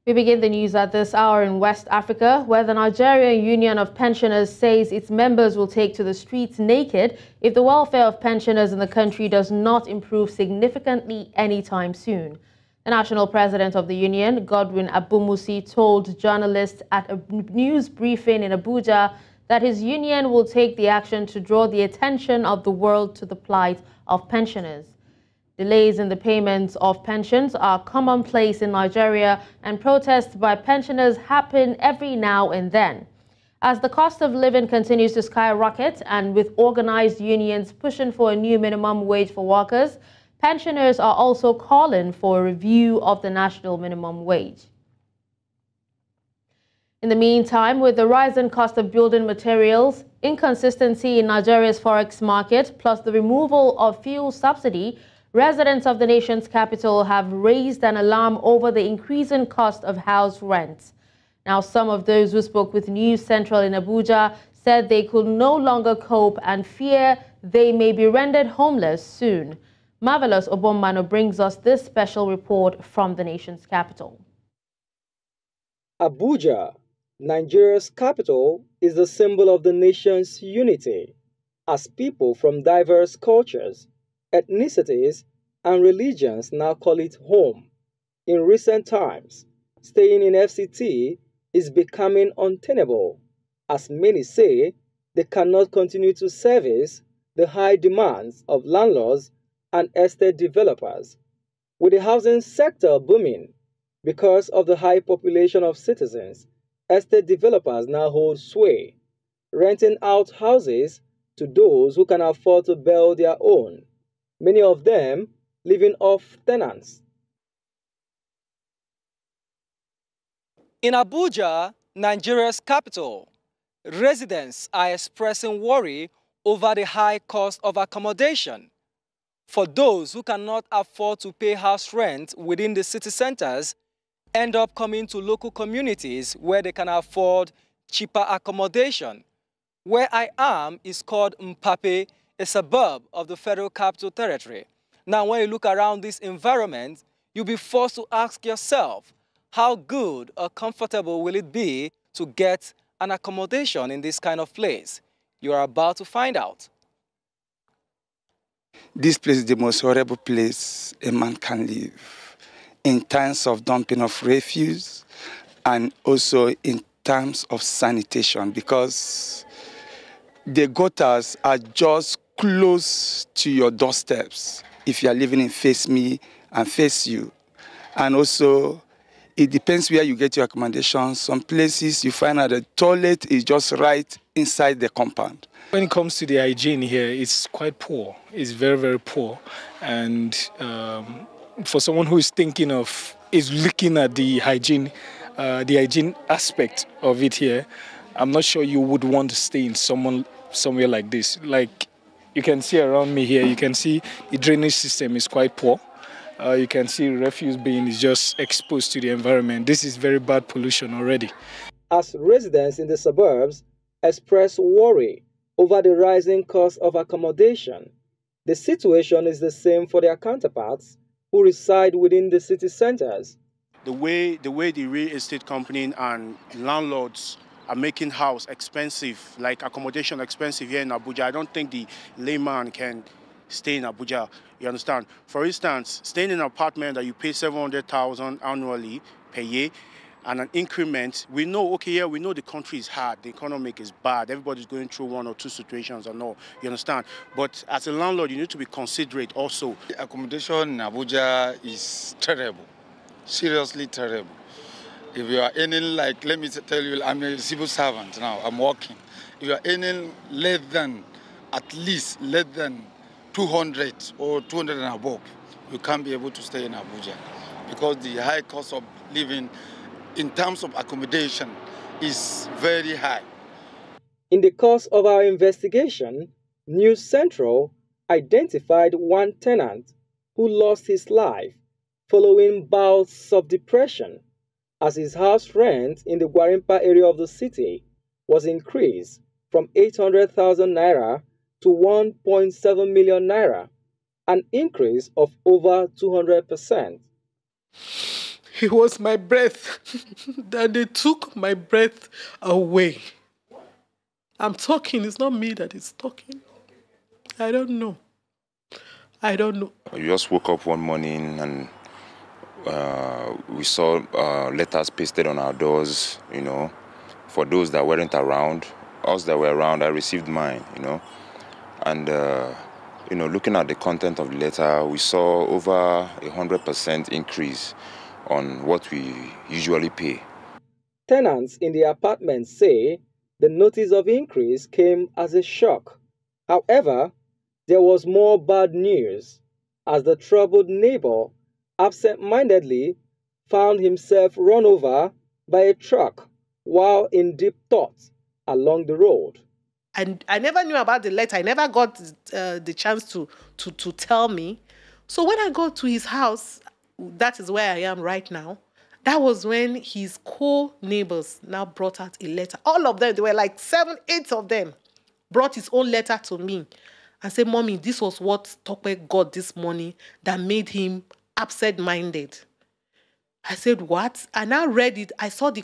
We begin the news at this hour in West Africa, where the Nigerian Union of Pensioners says its members will take to the streets naked if the welfare of pensioners in the country does not improve significantly anytime soon. The national president of the union, Godwin Abumusi, told journalists at a news briefing in Abuja that his union will take the action to draw the attention of the world to the plight of pensioners. Delays in the payments of pensions are commonplace in Nigeria, and protests by pensioners happen every now and then. As the cost of living continues to skyrocket and with organized unions pushing for a new minimum wage for workers, pensioners are also calling for a review of the national minimum wage. In the meantime, with the rising cost of building materials, inconsistency in Nigeria's forex market, plus the removal of fuel subsidy, residents of the nation's capital have raised an alarm over the increasing cost of house rent. Now, some of those who spoke with News Central in Abuja said they could no longer cope and fear they may be rendered homeless soon. Marvelous Obommano brings us this special report from the nation's capital. Abuja, Nigeria's capital, is the symbol of the nation's unity, as people from diverse cultures, ethnicities, and religions now call it home. In recent times, staying in FCT is becoming untenable, as many say they cannot continue to service the high demands of landlords and estate developers. With the housing sector booming because of the high population of citizens, estate developers now hold sway, renting out houses to those who can afford to build their own, many of them living off tenants. In Abuja, Nigeria's capital, residents are expressing worry over the high cost of accommodation. For those who cannot afford to pay house rent within the city centers, end up coming to local communities where they can afford cheaper accommodation. Where I am is called Mpape, a suburb of the Federal Capital Territory. Now, when you look around this environment, you'll be forced to ask yourself, how good or comfortable will it be to get an accommodation in this kind of place? You are about to find out. This place is the most horrible place a man can live, in terms of dumping of refuse and also in terms of sanitation, because the gutters are just close to your doorsteps if you are living in Face Me and Face You. And also, it depends where you get your accommodation. Some places you find that the toilet is just right inside the compound. When it comes to the hygiene here, it's quite poor. It's very, very poor. And for someone who is looking at the hygiene aspect of it here, I'm not sure you would want to stay in somewhere like this. Like you can see around me here, you can see the drainage system is quite poor. You can see refuse bin is just exposed to the environment. This is very bad pollution already. As residents in the suburbs express worry over the rising cost of accommodation, the situation is the same for their counterparts who reside within the city centers. The way the real estate company and landlords are making house expensive, like accommodation expensive here in Abuja, I don't think the layman can stay in Abuja. You understand? For instance, staying in an apartment that you pay 700,000 annually per year and an increment, we know, okay, yeah, we know the country is hard, the economic is bad, everybody's going through one or two situations and all, you understand? But as a landlord, you need to be considerate also. The accommodation in Abuja is terrible, seriously terrible. If you are earning, like, let me tell you, I'm a civil servant now, I'm working. If you are earning at least less than 200 or 200 and above, you can't be able to stay in Abuja because the high cost of living in terms of accommodation is very high. In the course of our investigation, News Central identified one tenant who lost his life following bouts of depression as his house rent in the Gwarimpa area of the city was increased from 800,000 naira to 1.7 million naira, an increase of over 200%. It was my breath that they took my breath away. I'm talking, it's not me that is talking. I don't know. I don't know. We just woke up one morning and we saw letters pasted on our doors, you know, for those that weren't around. Us that were around, I received mine, you know. And, you know, looking at the content of the letter, we saw over 100% increase on what we usually pay. Tenants in the apartment say the notice of increase came as a shock. However, there was more bad news as the troubled neighbor absent-mindedly found himself run over by a truck while in deep thought along the road. And I never knew about the letter. I never got the chance to tell me. So when I got to his house, that is where I am right now, that was when his co-neighbors now brought out a letter. All of them, there were like 7, 8 of them, brought his own letter to me and said, "Mommy, this was what Tokwe got this morning that made him absent-minded." I said, "What?" I now read it. I saw the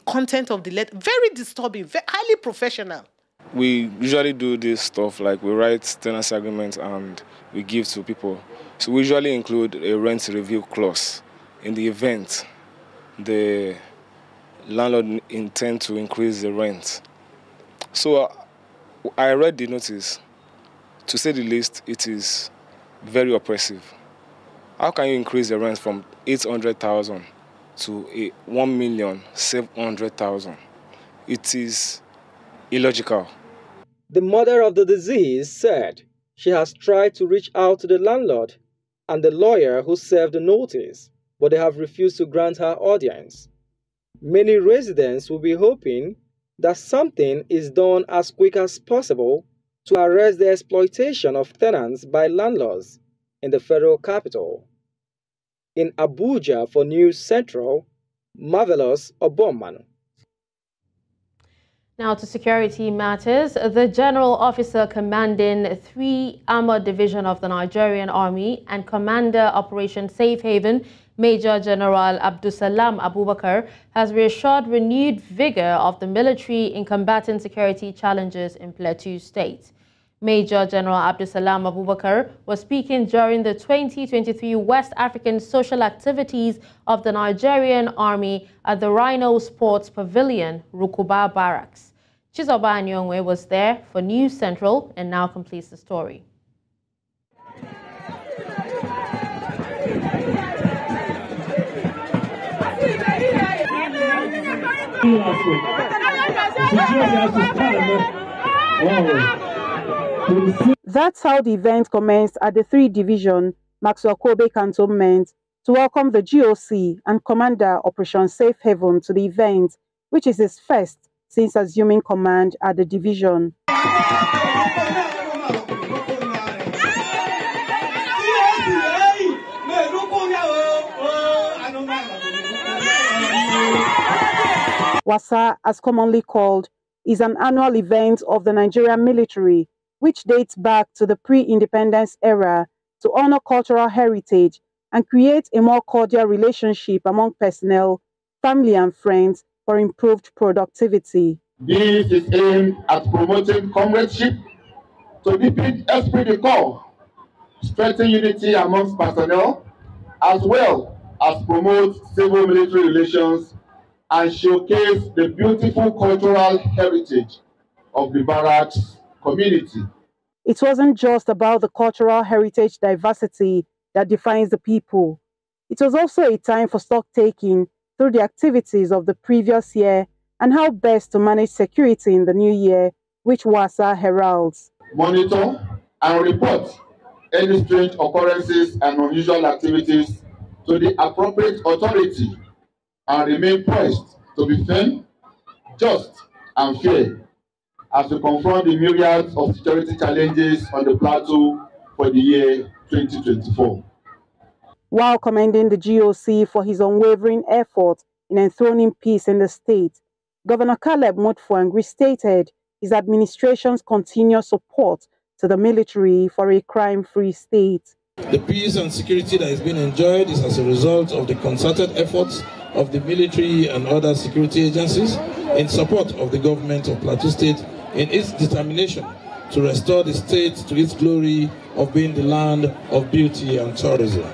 content of the letter. Very disturbing, very highly professional. We usually do this stuff, like we write tenancy agreements and we give to people. So we usually include a rent review clause in the event the landlord intends to increase the rent. So I read the notice. To say the least, it is very oppressive. How can you increase the rent from 800,000 to 1,700,000? It is illogical. The mother of the deceased said she has tried to reach out to the landlord and the lawyer who served the notice, but they have refused to grant her audience. Many residents will be hoping that something is done as quick as possible to arrest the exploitation of tenants by landlords in the federal capital. In Abuja for News Central, Marvelous Obomanu. Now to security matters. The General Officer commanding 3 Armored Division of the Nigerian Army and Commander Operation Safe Haven, Major General Abdusalam Abubakar, has reassured renewed vigor of the military in combating security challenges in Plateau State. Major General Abdusalam Abubakar was speaking during the 2023 West African Social Activities of the Nigerian Army at the Rhino Sports Pavilion, Rukuba Barracks. Chizoba Anyongwe was there for News Central and now completes the story. That's how the event commenced at the 3 Division Maxwell Kobe Cantonment to welcome the GOC and Commander Operation Safe Haven to the event, which is his first since assuming command at the division. Wasa, as commonly called, is an annual event of the Nigerian military, which dates back to the pre-independence era to honor cultural heritage and create a more cordial relationship among personnel, family and friends for improved productivity. This is aimed at promoting comradeship to deepen esprit de corps, strengthen unity amongst personnel, as well as promote civil-military relations and showcase the beautiful cultural heritage of the barracks community. It wasn't just about the cultural heritage diversity that defines the people. It was also a time for stock-taking through the activities of the previous year and how best to manage security in the new year, which WASA heralds. Monitor and report any strange occurrences and unusual activities to the appropriate authority and remain poised to be firm, just and fair as we confront the myriad of security challenges on the plateau for the year 2024. While commending the GOC for his unwavering effort in enthroning peace in the state, Governor Caleb Mutfwang restated his administration's continuous support to the military for a crime-free state. The peace and security that is being enjoyed is as a result of the concerted efforts of the military and other security agencies in support of the government of Plateau State in its determination to restore the state to its glory of being the land of beauty and tourism.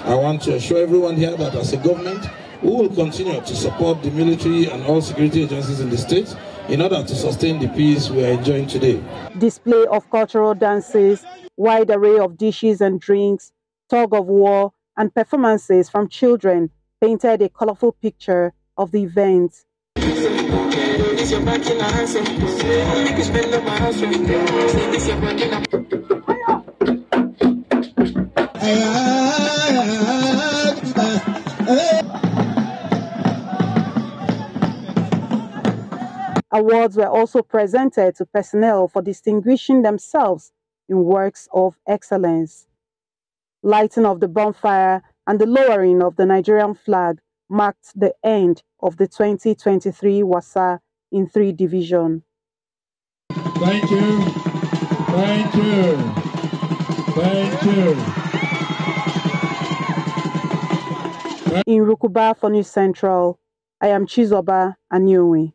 I want to assure everyone here that as a government, we will continue to support the military and all security agencies in the state in order to sustain the peace we are enjoying today. Display of cultural dances, wide array of dishes and drinks, tug of war, and performances from children painted a colorful picture of the event. Awards were also presented to personnel for distinguishing themselves in works of excellence. Lighting of the bonfire and the lowering of the Nigerian flag marked the end of the 2023 Wasa in 3 division. Thank you. Thank you. Thank you. In Rukuba for News Central, I am Chizoba Anyowe.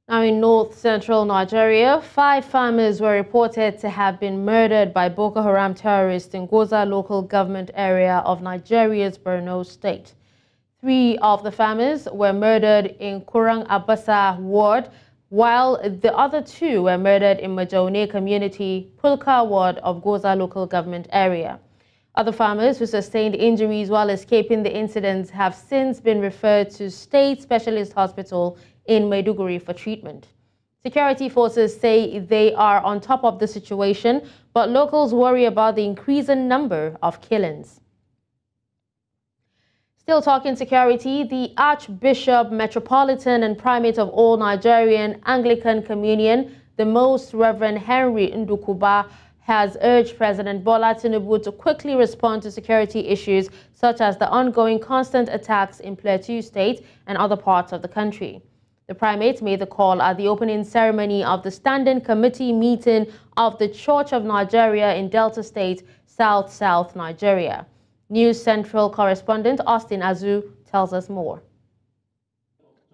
Now in north-central Nigeria, 5 farmers were reported to have been murdered by Boko Haram terrorists in Goza local government area of Nigeria's Borno state. 3 of the farmers were murdered in Kurang Abasa ward, while the other 2 were murdered in Majaune community, Pulka ward of Goza local government area. Other farmers who sustained injuries while escaping the incidents have since been referred to State Specialist Hospital in Maiduguri for treatment. Security forces say they are on top of the situation, but locals worry about the increasing number of killings. Still talking security, the Archbishop, Metropolitan and Primate of all Nigerian Anglican Communion, the Most Reverend Henry Ndukuba, has urged President Bola Tinubu to quickly respond to security issues such as the ongoing constant attacks in Plateau State and other parts of the country. The primate made the call at the opening ceremony of the Standing Committee meeting of the Church of Nigeria in Delta State, South Nigeria. News Central correspondent Austin Azu tells us more.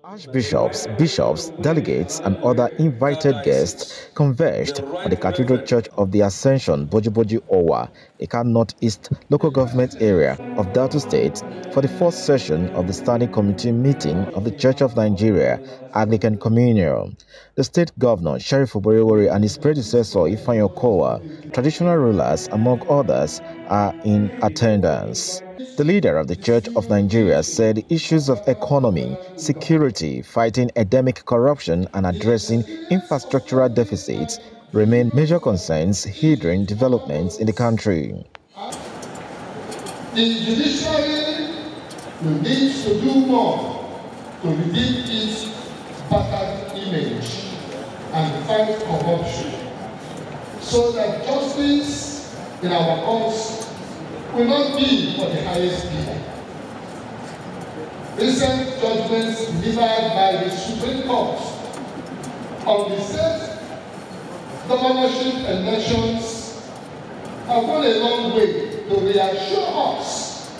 Archbishops, bishops, delegates and other invited guests converged at the Cathedral Church of the Ascension, Boji Owa, Eka Northeast local government area of Delta State for the 4th session of the Standing Committee meeting of the Church of Nigeria Anglican Communion. The state governor, Sheriff Oborewori, and his predecessor, Ifeanyi Okowa, traditional rulers, among others, are in attendance. The leader of the Church of Nigeria said issues of economy, security, fighting endemic corruption, and addressing infrastructural deficits remain major concerns hindering developments in the country. The judiciary needs to do more to redeem its battered image and fight corruption so that justice in our courts will not be for the highest bidder. Recent judgments delivered by the Supreme Court on the state governorship elections have gone a long way to reassure us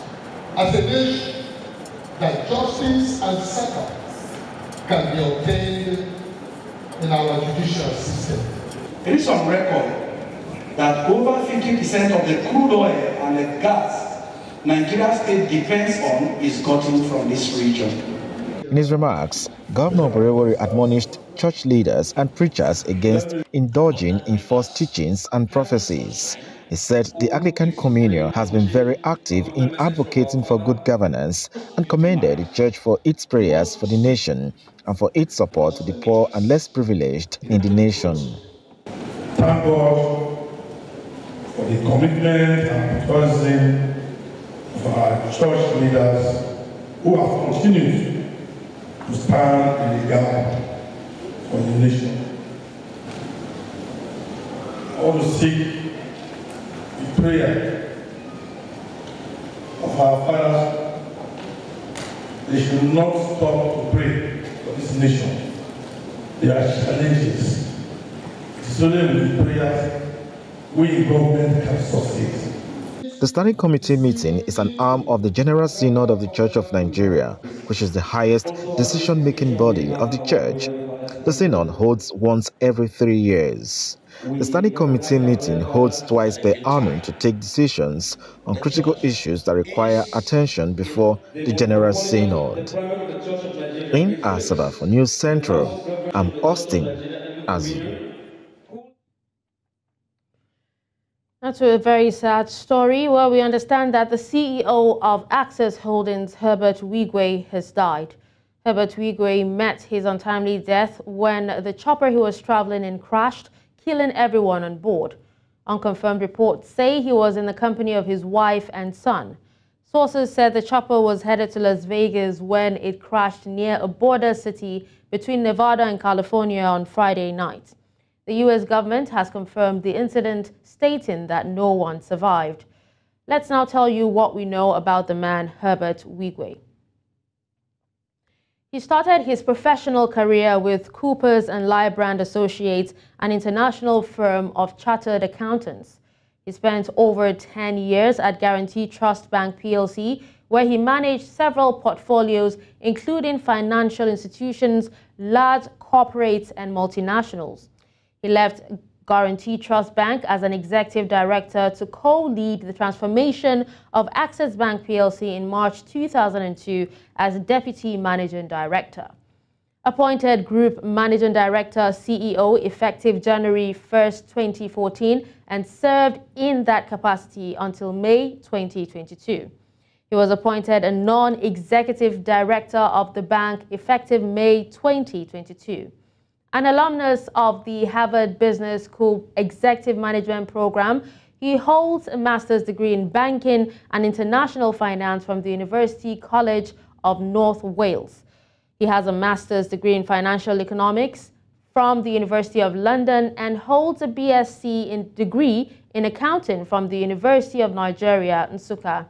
as a nation that justice and succor can be obtained in our judicial system. It is on record that over 50% of the crude oil and the gas Nigeria state depends on is gotten from this region. In his remarks, Governor Oborewori admonished church leaders and preachers against indulging in false teachings and prophecies. He said the Anglican Communion has been very active in advocating for good governance and commended the church for its prayers for the nation and for its support to the poor and less privileged in the nation. Thank God for the commitment and patriotism of our church leaders who have continued to stand in the gap for the nation. I want to seek the prayer of our fathers. They should not stop to pray for this nation. There are challenges. It is only with prayers we in government can succeed. The Standing Committee meeting is an arm of the General Synod of the Church of Nigeria, which is the highest decision-making body of the Church. The Synod holds once every 3 years. The Standing Committee meeting holds twice per annum to take decisions on critical issues that require attention before the General Synod. In Asaba for News Central, I'm Austin Azu. That's a very sad story where we understand that the CEO of Access Holdings, Herbert Wigwe, has died. Herbert Wigwe met his untimely death when the chopper he was traveling in crashed, killing everyone on board. Unconfirmed reports say he was in the company of his wife and son. Sources said the chopper was headed to Las Vegas when it crashed near a border city between Nevada and California on Friday night. The U.S. government has confirmed the incident, stating that no one survived. Let's now tell you what we know about the man, Herbert Wigwe. He started his professional career with Coopers & Lybrand Associates, an international firm of chartered accountants. He spent over 10 years at Guarantee Trust Bank PLC, where he managed several portfolios, including financial institutions, large corporates, and multinationals. He left Guarantee Trust Bank as an executive director to co-lead the transformation of Access Bank PLC in March 2002 as deputy managing director. Appointed group managing director CEO effective January 1st, 2014 and served in that capacity until May 2022. He was appointed a non-executive director of the bank effective May 2022. An alumnus of the Harvard Business School Executive Management Program, he holds a master's degree in banking and international finance from the University College of North Wales. He has a master's degree in financial economics from the University of London and holds a BSc degree in accounting from the University of Nigeria, Nsukka.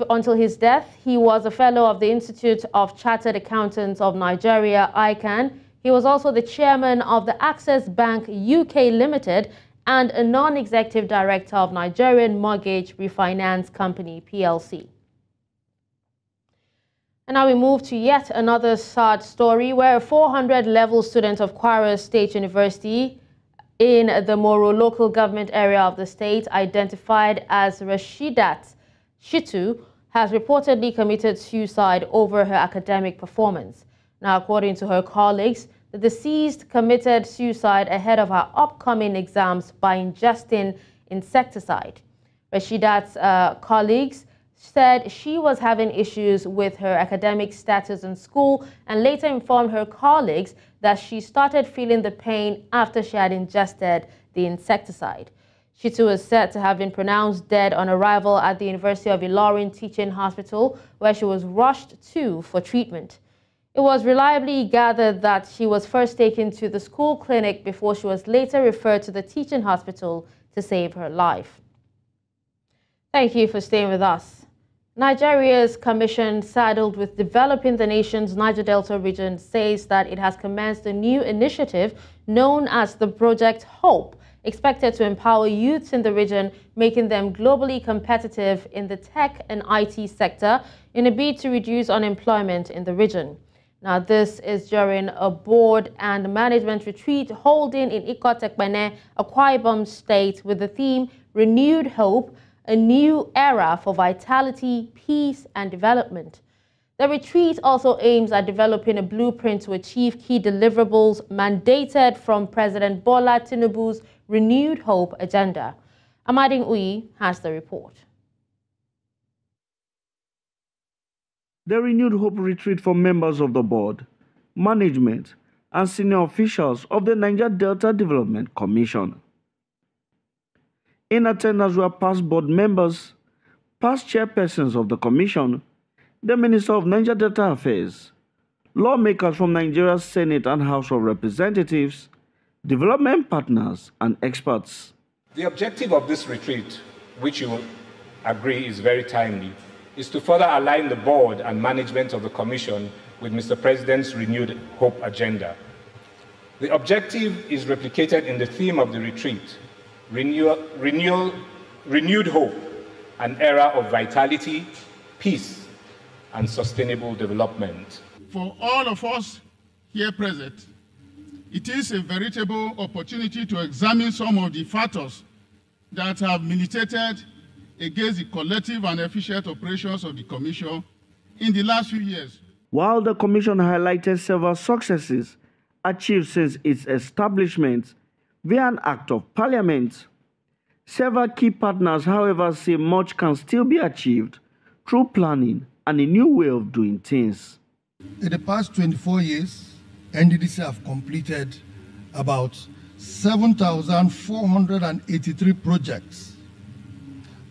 Until his death, he was a fellow of the Institute of Chartered Accountants of Nigeria, ICANN. He was also the chairman of the Access Bank UK Limited and a non-executive director of Nigerian Mortgage Refinance Company, PLC. And now we move to yet another sad story where a 400-level student of Kwara State University in the Moro local government area of the state, identified as Rashidat Shitu, has reportedly committed suicide over her academic performance. Now, according to her colleagues, the deceased committed suicide ahead of her upcoming exams by ingesting insecticide. Rashidat's colleagues said she was having issues with her academic status in school and later informed her colleagues that she started feeling the pain after she had ingested the insecticide. She too is said to have been pronounced dead on arrival at the University of Ilorin Teaching Hospital, where she was rushed to for treatment. It was reliably gathered that she was first taken to the school clinic before she was later referred to the teaching hospital to save her life. Thank you for staying with us. Nigeria's commission saddled with developing the nation's Niger Delta region says that it has commenced a new initiative known as the Project Hope, expected to empower youths in the region, making them globally competitive in the tech and IT sector in a bid to reduce unemployment in the region. Now, this is during a board and management retreat holding in Ikot-Ekpene, Akwa Ibom State, with the theme Renewed Hope, a New Era for Vitality, Peace and Development. The retreat also aims at developing a blueprint to achieve key deliverables mandated from President Bola Tinubu's Renewed Hope agenda. Amading Uyi has the report. The Renewed Hope retreat for members of the board, management, and senior officials of the Niger Delta Development Commission. In attendance were past board members, past chairpersons of the commission, the Minister of Niger Delta Affairs, lawmakers from Nigeria's Senate and House of Representatives, development partners, and experts. The objective of this retreat, which you agree is very timely, is to further align the board and management of the Commission with Mr. President's Renewed Hope agenda. The objective is replicated in the theme of the retreat, renewed hope, an era of vitality, peace, and sustainable development. For all of us here present, it is a veritable opportunity to examine some of the factors that have militated against the collective and efficient operations of the Commission in the last few years. While the Commission highlighted several successes achieved since its establishment via an Act of Parliament, several key partners, however, say much can still be achieved through planning and a new way of doing things. In the past 24 years, NDDC have completed about 7,483 projects.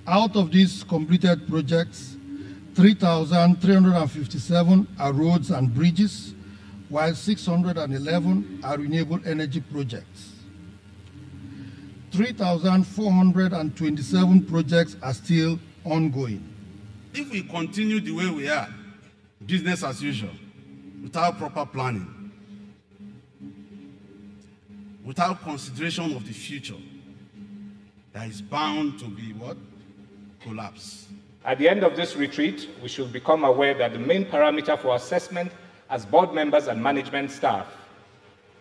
Out of these completed projects, 3,357 are roads and bridges, while 611 are renewable energy projects. 3,427 projects are still ongoing. If we continue the way we are, business as usual, without proper planning, without consideration of the future, there is bound to be what? Collapse. At the end of this retreat, we should become aware that the main parameter for assessment as board members and management staff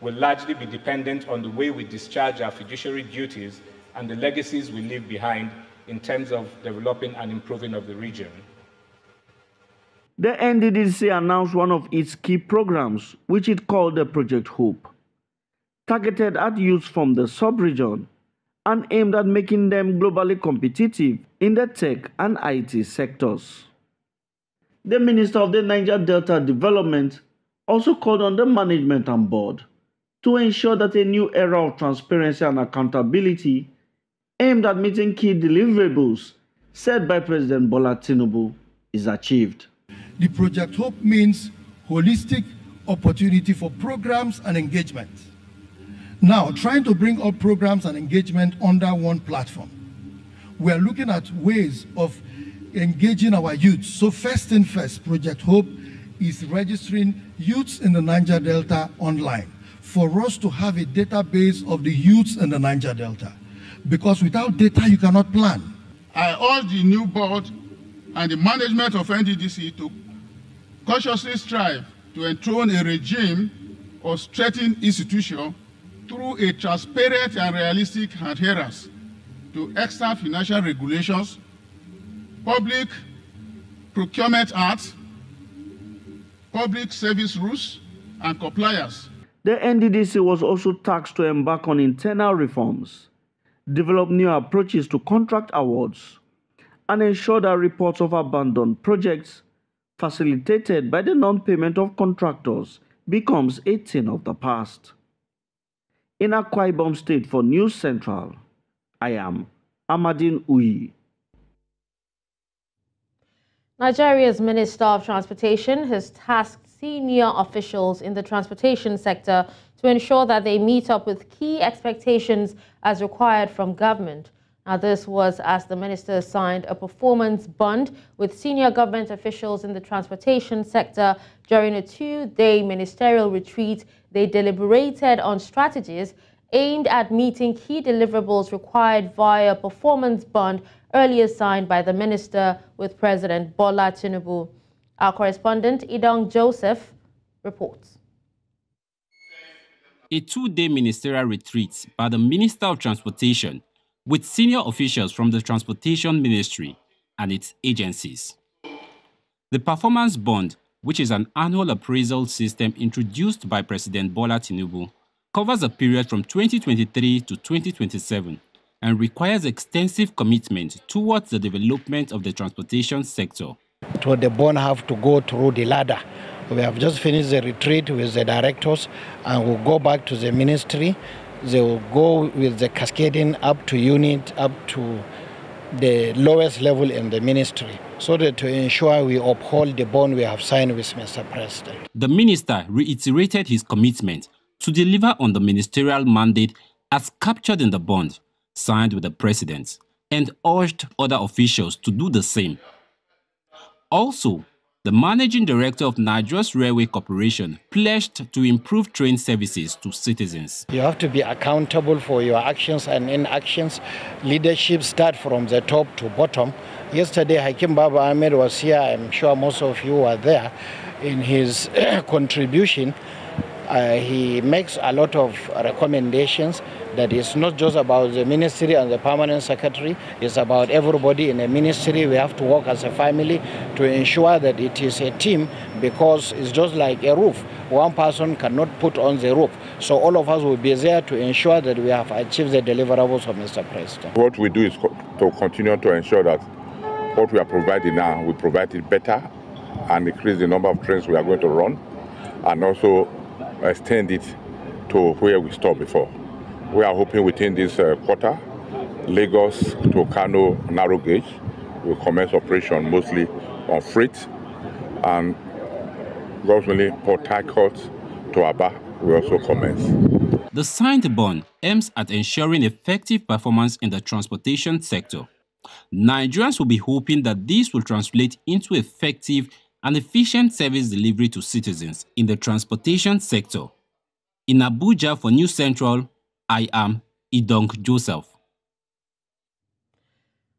will largely be dependent on the way we discharge our fiduciary duties and the legacies we leave behind in terms of developing and improving of the region. The NDDC announced one of its key programs, which it called the Project Hope, targeted at youths from the sub-region and aimed at making them globally competitive in the tech and IT sectors. The Minister of the Niger Delta Development also called on the management and board to ensure that a new era of transparency and accountability aimed at meeting key deliverables set by President Bola Tinubu is achieved. The Project Hope means holistic opportunity for programs and engagement. Now, trying to bring all programs and engagement under one platform. We are looking at ways of engaging our youth. So first thing first, Project Hope is registering youths in the Niger Delta online for us to have a database of the youths in the Niger Delta. Because without data, you cannot plan. I urge the new board and the management of NDDC to cautiously strive to enthrone a regime of strengthened institutions through a transparent and realistic adherence to extant financial regulations, public procurement acts, public service rules, and compliance. The NDDC was also tasked to embark on internal reforms, develop new approaches to contract awards, and ensure that reports of abandoned projects facilitated by the non-payment of contractors becomes a thing of the past. In Akwa Ibom State for News Central, I am Amadine Uyi. Nigeria's Minister of Transportation has tasked senior officials in the transportation sector to ensure that they meet up with key expectations as required from government. Now, this was as the minister signed a performance bond with senior government officials in the transportation sector during a two-day ministerial retreat. They deliberated on strategies aimed at meeting key deliverables required via performance bond earlier signed by the minister with President Bola Tinubu. Our correspondent, Idong Joseph, reports. A two-day ministerial retreat by the Minister of Transportation with senior officials from the Transportation Ministry and its agencies. The performance bond, which is an annual appraisal system introduced by President Bola Tinubu, covers a period from 2023 to 2027 and requires extensive commitment towards the development of the transportation sector. So the bond have to go through the ladder. We have just finished the retreat with the directors and we'll go back to the ministry. They will go with the cascading up to unit, up to the lowest level in the ministry, so that to ensure we uphold the bond we have signed with Mr. President. The minister reiterated his commitment to deliver on the ministerial mandate as captured in the bond signed with the president and urged other officials to do the same. Also, The managing director of Nigeria's Railway Corporation pledged to improve train services to citizens. You have to be accountable for your actions and inactions. Leadership start from the top to bottom. Yesterday, Hakim Baba Ahmed was here. I'm sure most of you were there. In his contribution, he makes a lot of recommendations that it's not just about the ministry and the permanent secretary, it's about everybody in the ministry. We have to work as a family to ensure that it is a team, because it's just like a roof. One person cannot put on the roof. So all of us will be there to ensure that we have achieved the deliverables of Mr. President. What we do is to continue to ensure that what we are providing now, we provide it better and increase the number of trains we are going to run, and also extend it to where we stopped before. We are hoping within this quarter, Lagos to Kano narrow gauge will commence operation mostly on freight, and ultimately Port Harcourt to Aba will also commence. The signed bond aims at ensuring effective performance in the transportation sector. Nigerians will be hoping that this will translate into effective and efficient service delivery to citizens in the transportation sector. In Abuja for News Central, I am Idong Joseph.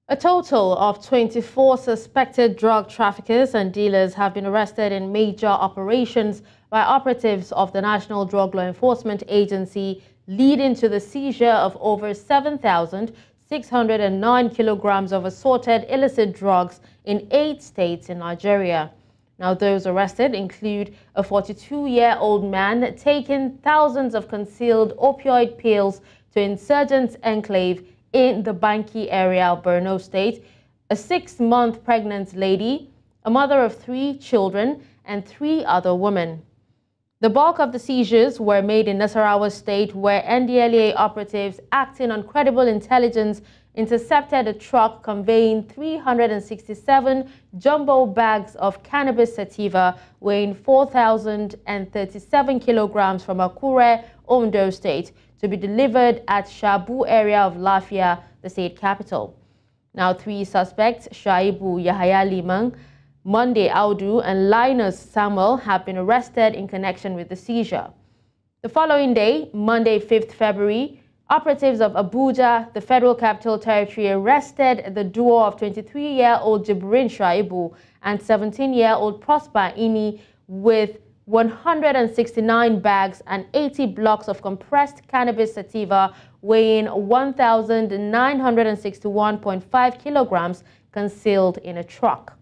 A total of 24 suspected drug traffickers and dealers have been arrested in major operations by operatives of the National Drug Law Enforcement Agency, leading to the seizure of over 7,609 kilograms of assorted illicit drugs in 8 states in Nigeria. Now, those arrested include a 42-year-old man taking thousands of concealed opioid pills to insurgents' enclave in the Banki area of Borno State, a 6-month pregnant lady, a mother of 3 children, and 3 other women. The bulk of the seizures were made in Nasarawa State, where NDLEA operatives acting on credible intelligence intercepted a truck conveying 367 jumbo bags of cannabis sativa weighing 4,037 kilograms from Akure, Ondo State, to be delivered at Shabu area of Lafia, the state capital. Now, 3 suspects, Shaibu Yahaya Liman, Monday Audu, and Linus Samuel, have been arrested in connection with the seizure. The following day, Monday, 5th February, operatives of Abuja, the Federal Capital Territory, arrested the duo of 23-year-old Jibrin Shaibu and 17-year-old Prosper Ini with 169 bags and 80 blocks of compressed cannabis sativa weighing 1,961.5 kilograms concealed in a truck.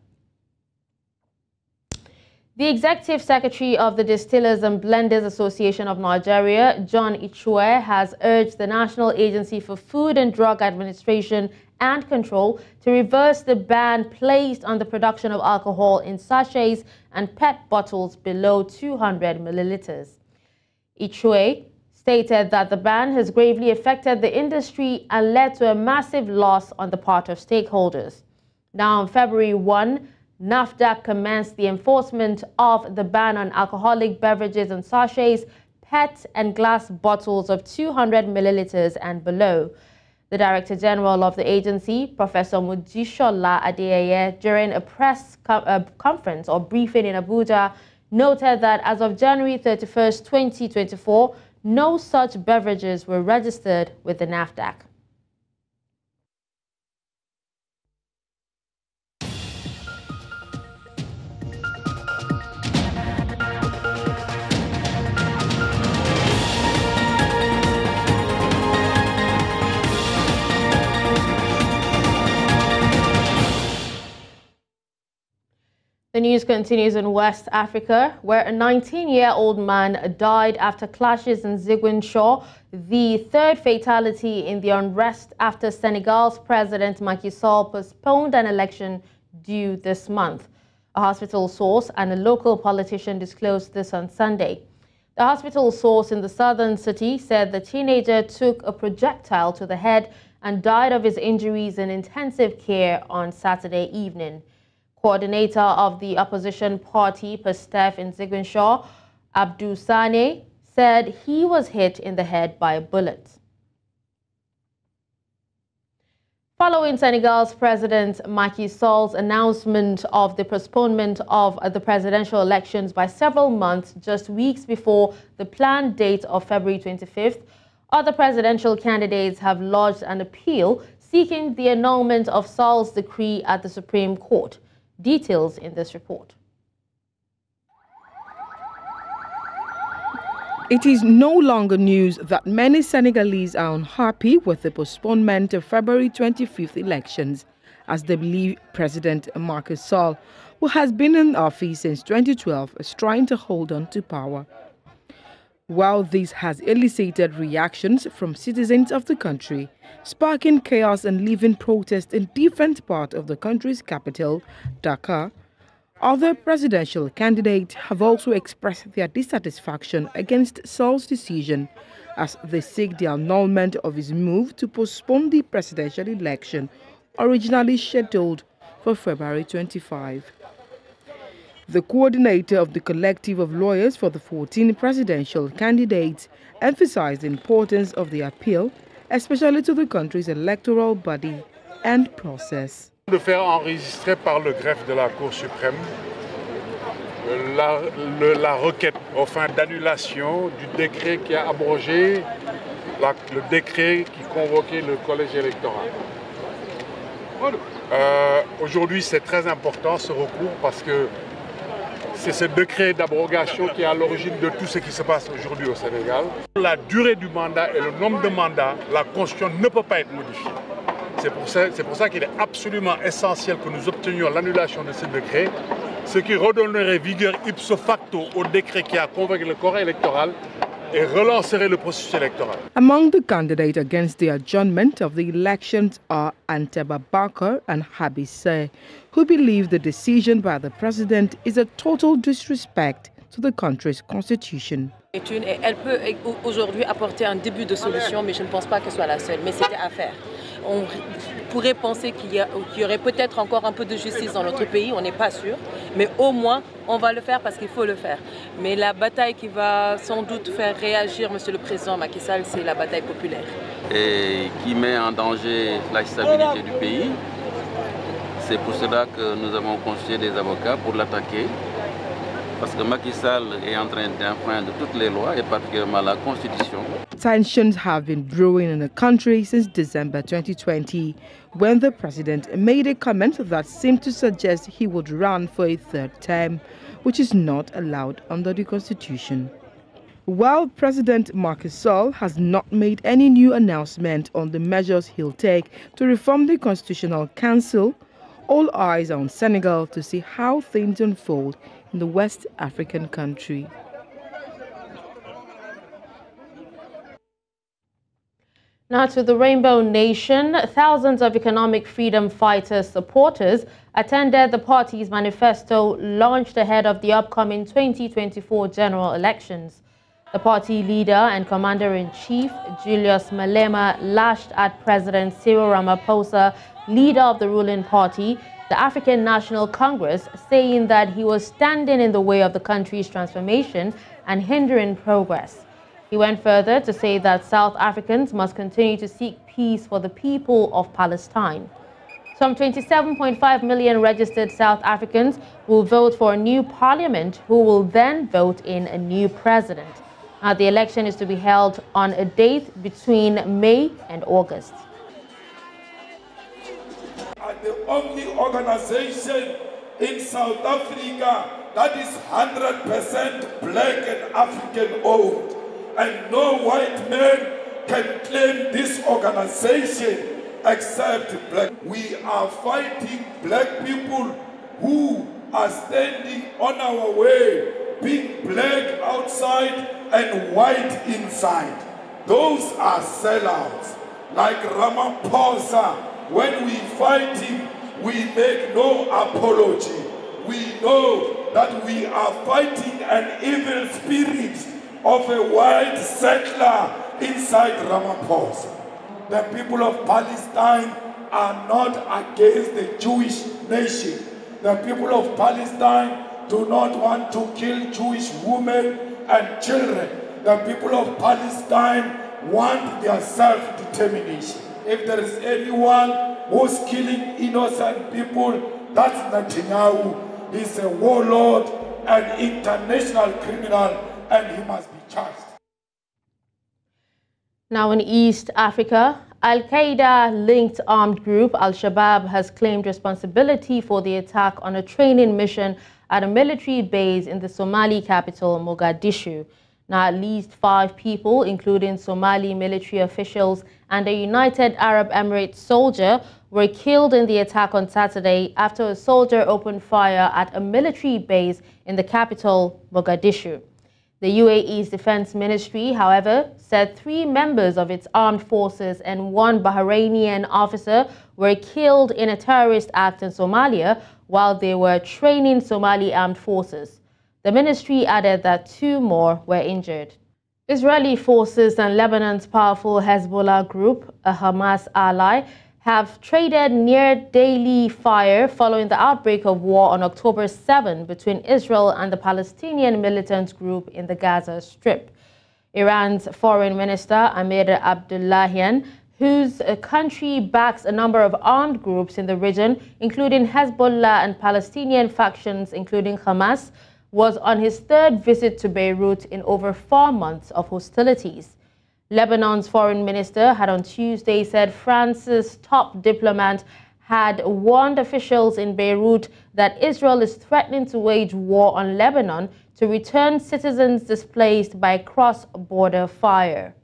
The Executive Secretary of the Distillers and Blenders Association of Nigeria, John Ichue, has urged the National Agency for Food and Drug Administration and Control to reverse the ban placed on the production of alcohol in sachets and PET bottles below 200 milliliters. Ichue stated that the ban has gravely affected the industry and led to a massive loss on the part of stakeholders. Now, on February 1, NAFDAC commenced the enforcement of the ban on alcoholic beverages and sachets, PET and glass bottles of 200 milliliters and below. The Director General of the agency, Professor Mujishola Adeyeye, during a press conference or briefing in Abuja, noted that as of January 31st, 2024, no such beverages were registered with the NAFDAC. The news continues in West Africa, where a 19-year-old man died after clashes in Ziguinchor, the 3rd fatality in the unrest after Senegal's President Macky Sall postponed an election due this month. A hospital source and a local politician disclosed this on Sunday. The hospital source in the southern city said the teenager took a projectile to the head and died of his injuries in intensive care on Saturday evening. Coordinator of the opposition party, PASTEF in Ziguinchor, Abdou Sane, said he was hit in the head by a bullet. Following Senegal's President Macky Sall's announcement of the postponement of the presidential elections by several months, just weeks before the planned date of February 25th, other presidential candidates have lodged an appeal seeking the annulment of Sall's decree at the Supreme Court. Details in this report. It is no longer news that many Senegalese are unhappy with the postponement of February 25th elections, as they believe President Macky Sall, who has been in office since 2012, is trying to hold on to power. While this has elicited reactions from citizens of the country, sparking chaos and leaving protests in different parts of the country's capital, Dakar, other presidential candidates have also expressed their dissatisfaction against Sall's decision as they seek the annulment of his move to postpone the presidential election originally scheduled for February 25. The coordinator of the collective of lawyers for the 14 presidential candidates emphasized the importance of the appeal, especially to the country's electoral body and process. De faire enregistrer par le greffe de la Cour suprême la requête aux fins d'annulation du décret qui a abrogé le décret qui convoquait le collège électoral. Aujourd'hui, c'est très important ce recours parce que c'est ce décret d'abrogation qui est à l'origine de tout ce qui se passe aujourd'hui au Sénégal. La durée du mandat et le nombre de mandats, la Constitution ne peut pas être modifiée. C'est pour ça qu'il est absolument essentiel que nous obtenions l'annulation de ce décret, ce qui redonnerait vigueur ipso facto au décret qui a convoqué le corps électoral et relancerait le processus électoral. Among the candidates against the adjournment of the elections are Anteba Bakar and Habisse, who believe the decision by the president is a total disrespect to the country's constitution. Elle peut aujourd'hui apporter un début de solution, mais je ne pense pas qu'elle soit la seule. Mais c'était à faire. On pourrait penser qu'il y aurait peut-être encore un peu de justice dans notre pays, on n'est pas sûr. Mais au moins, on va le faire parce qu'il faut le faire. Mais la bataille qui va sans doute faire réagir Monsieur le Président Macky Sall, c'est la bataille populaire. Et qui met en danger la stabilité du pays. C'est pour cela que nous avons constitué des avocats pour l'attaquer. Parce que Macky Sall est en train d'enfreindre toutes les lois et particulièrement la Constitution. Tensions have been brewing in the country since December 2020, when the president made a comment that seemed to suggest he would run for a third term, which is not allowed under the Constitution. While President Macky Sall has not made any new announcement on the measures he'll take to reform the Constitutional Council, all eyes are on Senegal to see how things unfold in the West African country. Now to the Rainbow Nation, thousands of economic freedom fighters supporters attended the party's manifesto launched ahead of the upcoming 2024 general elections. The party leader and commander-in-chief, Julius Malema, lashed at President Cyril Ramaphosa, leader of the ruling party, the African National Congress, saying that he was standing in the way of the country's transformation and hindering progress. He went further to say that South Africans must continue to seek peace for the people of Palestine. Some 27.5 million registered South Africans will vote for a new parliament, who will then vote in a new president. Now, the election is to be held on a date between May and August. And the only organization in South Africa that is 100% black and African owned. And no white man can claim this organization except black. We are fighting black people who are standing on our way, being black outside and white inside. Those are sellouts. Like Ramaphosa, when we fight him, we make no apology. We know that we are fighting an evil spirit of a white settler inside Ramaphosa. The people of Palestine are not against the Jewish nation. The people of Palestine do not want to kill Jewish women and children. The people of Palestine want their self-determination. If there is anyone who's killing innocent people. That's Netanyahu. He's a warlord, an international criminal, and he must be charged. Now in East Africa, Al-Qaeda-linked armed group Al-Shabaab has claimed responsibility for the attack on a training mission at a military base in the Somali capital, Mogadishu. Now, at least 5 people, including Somali military officials and a United Arab Emirates soldier, were killed in the attack on Saturday after a soldier opened fire at a military base in the capital, Mogadishu. The UAE's Defense Ministry, however, said 3 members of its armed forces and 1 Bahrainian officer were killed in a terrorist act in Somalia while they were training Somali armed forces. The ministry added that 2 more were injured. Israeli forces and Lebanon's powerful Hezbollah group, a Hamas ally, have traded near daily fire following the outbreak of war on October 7 between Israel and the Palestinian militant group in the Gaza Strip. Iran's Foreign Minister Amir Abdullahian, whose country backs a number of armed groups in the region, including Hezbollah and Palestinian factions, including Hamas, was on his 3rd visit to Beirut in over 4 months of hostilities. Lebanon's foreign minister had on Tuesday said France's top diplomat had warned officials in Beirut that Israel is threatening to wage war on Lebanon to return citizens displaced by cross-border fire.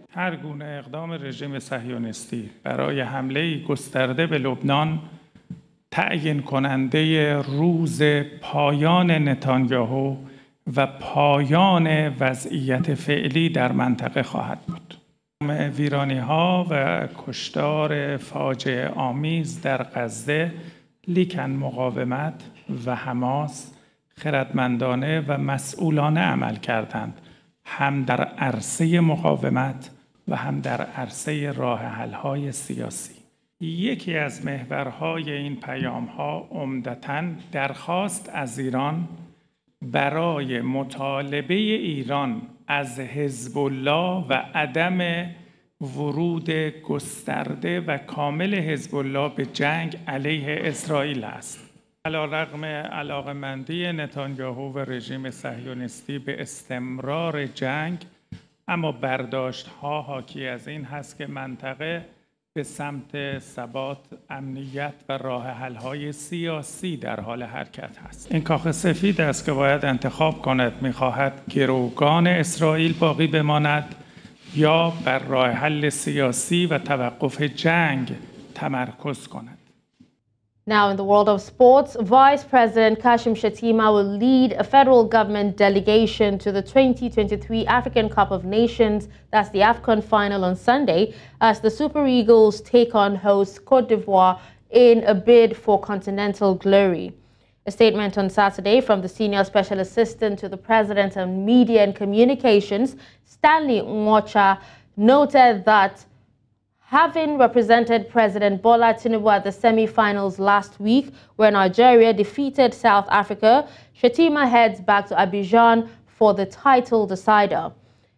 هر گونه اقدام رژیم صهیونیستی برای حمله گسترده به لبنان تعیین کننده روز پایان نتانیاهو و پایان وضعیت فعلی در منطقه خواهد بود. ویرانی‌ها و کشتار فاجعه آمیز در غزه، لیکن مقاومت و حماس خردمندانه و مسئولانه عمل کردند، هم در عرصه مقاومت و هم در عرصه راه حل‌های سیاسی. یکی از محورهای این پیام‌ها عمدتاً درخواست از ایران برای مطالبه ایران از حزب الله و عدم ورود گسترده و کامل حزب الله به جنگ علیه اسرائیل است. علیرغم علاقه‌مندی نتانیاهو و رژیم صهیونیستی به استمرار جنگ، اما برداشت‌ها حاکی از این هست که منطقه به سمت ثبات، امنیت و راه حل‌های سیاسی در حال حرکت است. این کاخ سفید است که باید انتخاب کند می‌خواهد گروگان اسرائیل باقی بماند یا بر راه حل سیاسی و توقف جنگ تمرکز کند. Now in the world of sports, Vice President Kashim Shettima will lead a federal government delegation to the 2023 African Cup of Nations, that's the AFCON final on Sunday, as the Super Eagles take on host Côte d'Ivoire in a bid for continental glory. A statement on Saturday from the Senior Special Assistant to the President on Media and Communications, Stanley Nwocha, noted that having represented President Bola Tinubu at the semi-finals last week, where Nigeria defeated South Africa, Shettima heads back to Abidjan for the title decider.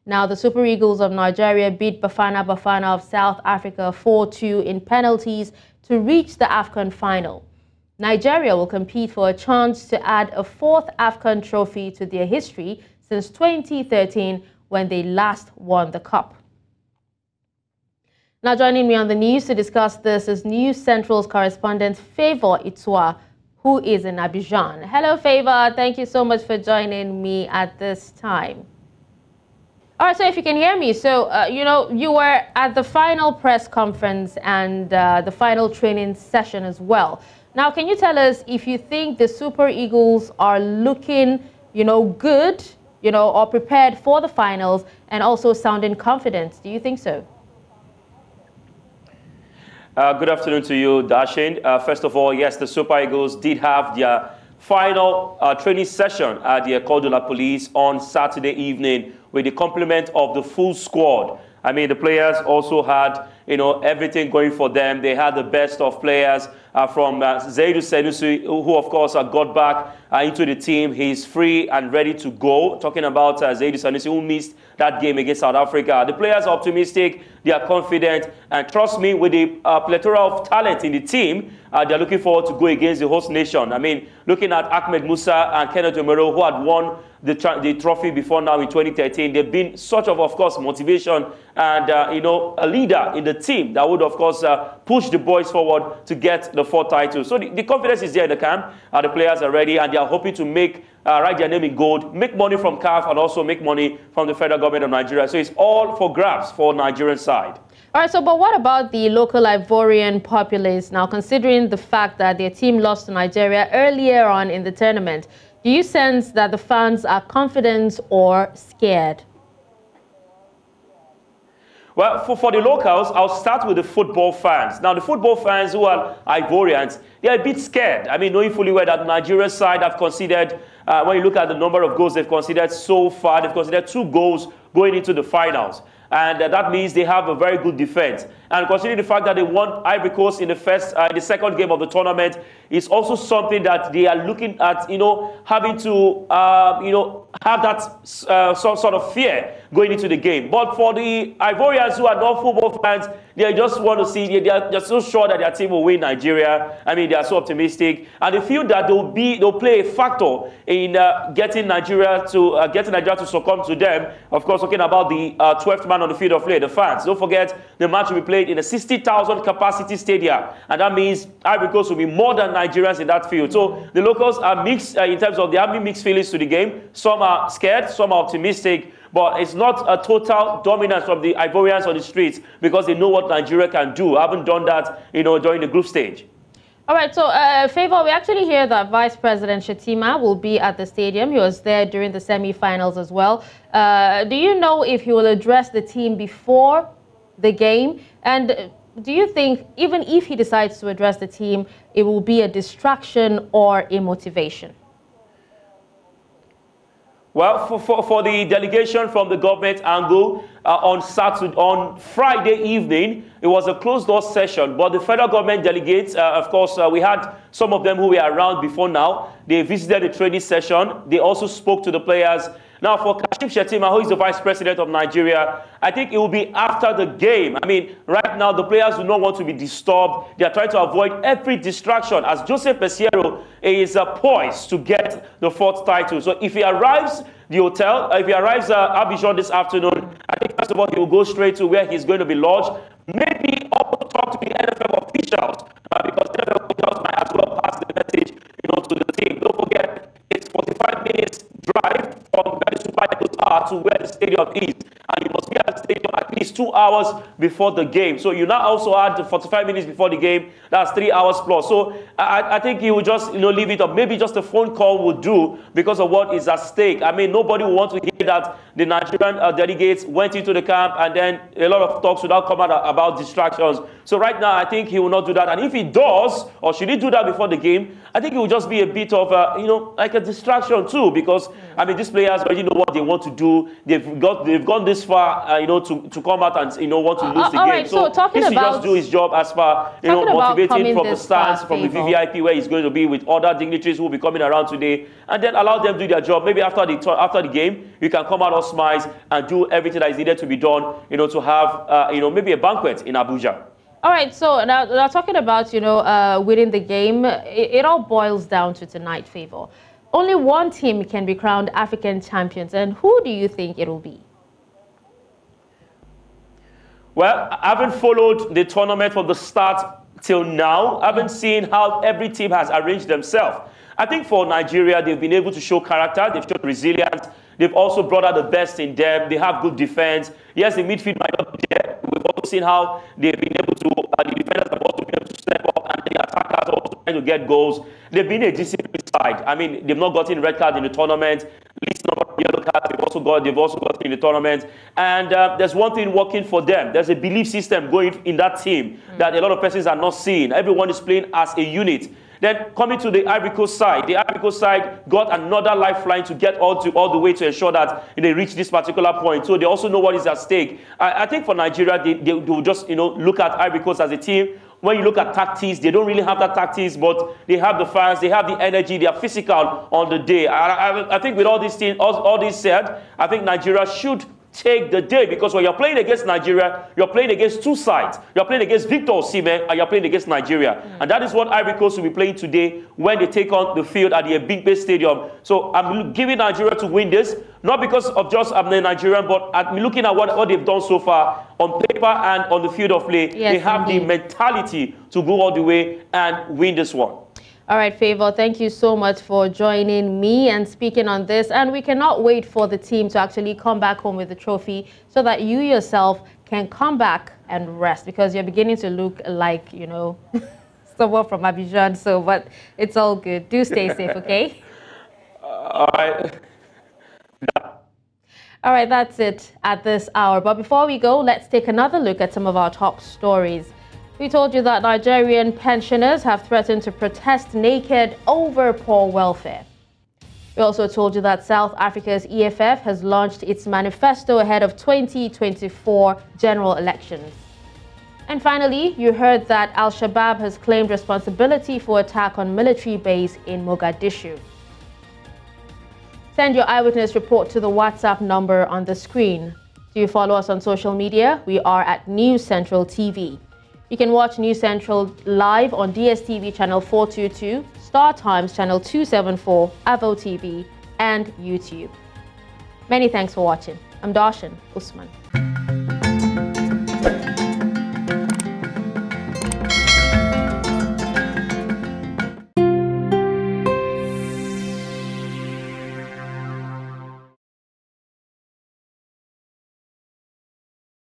Now, the Super Eagles of Nigeria beat Bafana Bafana of South Africa 4-2 in penalties to reach the AFCON final. Nigeria will compete for a chance to add a 4th AFCON trophy to their history since 2013, when they last won the cup. Now joining me on the news to discuss this is News Central's correspondent Favor Itwa, who is in Abidjan. Hello Favor, thank you so much for joining me at this time. All right, so if you can hear me, so you were at the final press conference and the final training session as well. Now, can you tell us if you think the Super Eagles are looking, good, or prepared for the finals and also sounding confident? Do you think so? Good afternoon to you, Dashin. First of all, yes, the Super Eagles did have their final training session at the École de la Police on Saturday evening with the complement of the full squad. I mean, the players also had, everything going for them. They had the best of players from Seydou Sanusi, who of course got back into the team. He's free and ready to go. Talking about Seydou Sanusi, who missed that game against South Africa. The players are optimistic, they are confident, and trust me, with the plethora of talent in the team, they're looking forward to go against the host nation. I mean, looking at Ahmed Musa and Kenneth Omero, who had won the trophy before now in 2013, they've been sort of course, motivation and, you know, a leader in the team that would, of course, push the boys forward to get the 4th title. So the confidence is there in the camp. The players are ready, and they are hoping to make write their name in gold, make money from CAF, and also make money from the federal government of Nigeria. So it's all for grabs for Nigerian side. All right, so but what about the local Ivorian populace now, considering the fact that their team lost to Nigeria earlier on in the tournament? Do you sense that the fans are confident or scared? Well, for the locals, I'll start with the football fans. Now, the football fans who are Ivorians, they're a bit scared. I mean, knowing fully well that Nigeria's side have considered, when you look at the number of goals they've considered so far, they've considered 2 goals going into the finals. And that means they have a very good defense. And considering the fact that they won Ivory Coast in the second game of the tournament, it's also something that they are looking at, you know, having to, you know, have that some sort of fear going into the game. But for the Ivorians who are not football fans, they just want to see, they're so sure that their team will win Nigeria. I mean, they are so optimistic. And they feel that they'll play a factor in getting Nigeria to succumb to them. Of course, talking about the 12th man on the field of play, the fans. Don't forget, the match will be played in a 60,000 capacity stadium. And that means Ivory Coast will be more than Nigerians in that field. So the locals are mixed in terms of they have mixed feelings to the game. Some are scared, some are optimistic. But it's not a total dominance from the Ivorians on the streets because they know what Nigeria can do. I haven't done that, you know, during the group stage. All right, so Favor, we actually hear that Vice President Shettima will be at the stadium. He was there during the semi-finals as well. Do you know if he will address the team before the game? And do you think, even if he decides to address the team, it will be a distraction or a motivation? Well, for the delegation from the government angle, on Friday evening, it was a closed-door session. But the federal government delegates, of course, we had some of them who were around before now. They visited the training session. They also spoke to the players. Now, for Kashim Shettima, who is the vice president of Nigeria, I think it will be after the game. I mean, right now, the players do not want to be disturbed. They are trying to avoid every distraction, as Joseph Peseiro is poised to get the 4th title. So if he arrives the hotel, if he arrives Abidjan this afternoon, I think, first of all, he will go straight to where he's going to be lodged. Maybe also talk to the NFF officials, because the NFF officials might as well pass the message, you know, to the team. Don't forget, it's 45 minutes drive from where the Super Eagles are to where the stadium is. And you must be at the stadium at least 2 hours before the game. So you now also add the 45 minutes before the game. That's 3 hours plus. So I think he will just, you know, leave it up. Maybe just a phone call would do because of what is at stake. I mean, nobody will want to hear that the Nigerian delegates went into the camp and then a lot of talks without come out about distractions. So right now, I think he will not do that. And if he does, or should he do that before the game, I think it will just be a bit of, you know, like a distraction too. Because, I mean, these players already know what they want to do. They've gone this far, you know, to come out and, you know, want to lose the game. Right, so he should just do his job as far, you know, motivating from the stands, from the VVIP where he's going to be with other dignitaries who will be coming around today, and then allow them to do their job. Maybe after the game, you can come out all smiles and do everything that is needed to be done, you know, to have, you know, maybe a banquet in Abuja. All right, so now talking about, you know, winning the game, it all boils down to tonight, Favor. Only one team can be crowned African champions, and who do you think it will be? Well, I haven't followed the tournament from the start till now. I haven't seen how every team has arranged themselves. I think for Nigeria, they've been able to show character. They've shown resilience. They've also brought out the best in them. They have good defense. Yes, the midfield might not be there. We've also seen how they've been able to, the defenders have also been able to step up, and the attackers are also trying to get goals. They've been a disciplined side. I mean, they've not gotten red card in the tournament. Least number of yellow cards they've also got in the tournament. And there's one thing working for them. There's a belief system going in that team that a lot of persons are not seeing. Everyone is playing as a unit. Then coming to the Ivory Coast side, the Ivory Coast side got another lifeline to get all the way to ensure that they reach this particular point. So they also know what is at stake. I think for Nigeria, they will just, you know, look at Ivory Coast as a team when you look at tactics, they don't really have that tactics, but they have the fans, they have the energy, they are physical on the day. I think with all these things, all this said, I think Nigeria should take the day, because when you're playing against Nigeria, you're playing against two sides. You're playing against Victor Osimhen and you're playing against Nigeria. And that is what Ivory Coast will be playing today when they take on the field at the Ebimpe Stadium. So I'm giving Nigeria to win this, not because of just I'm a Nigerian, but I'm looking at what they've done so far on paper and on the field of play. Yes, they have the mentality to go all the way and win this one. All right, Favor, thank you so much for joining me and speaking on this. And we cannot wait for the team to actually come back home with the trophy so that you yourself can come back and rest, because you're beginning to look like, you know, someone from Abuja. So, but it's all good. Do stay safe, okay? All right. All right, that's it at this hour. But before we go, let's take another look at some of our top stories. We told you that Nigerian pensioners have threatened to protest naked over poor welfare. We also told you that South Africa's EFF has launched its manifesto ahead of 2024 general elections. And finally, you heard that Al-Shabaab has claimed responsibility for attack on military base in Mogadishu. Send your eyewitness report to the WhatsApp number on the screen. Do you follow us on social media? We are at News Central TV. You can watch News Central live on DSTV channel 422, Star Times channel 274, Avo TV, and YouTube. Many thanks for watching. I'm Darshan Usman.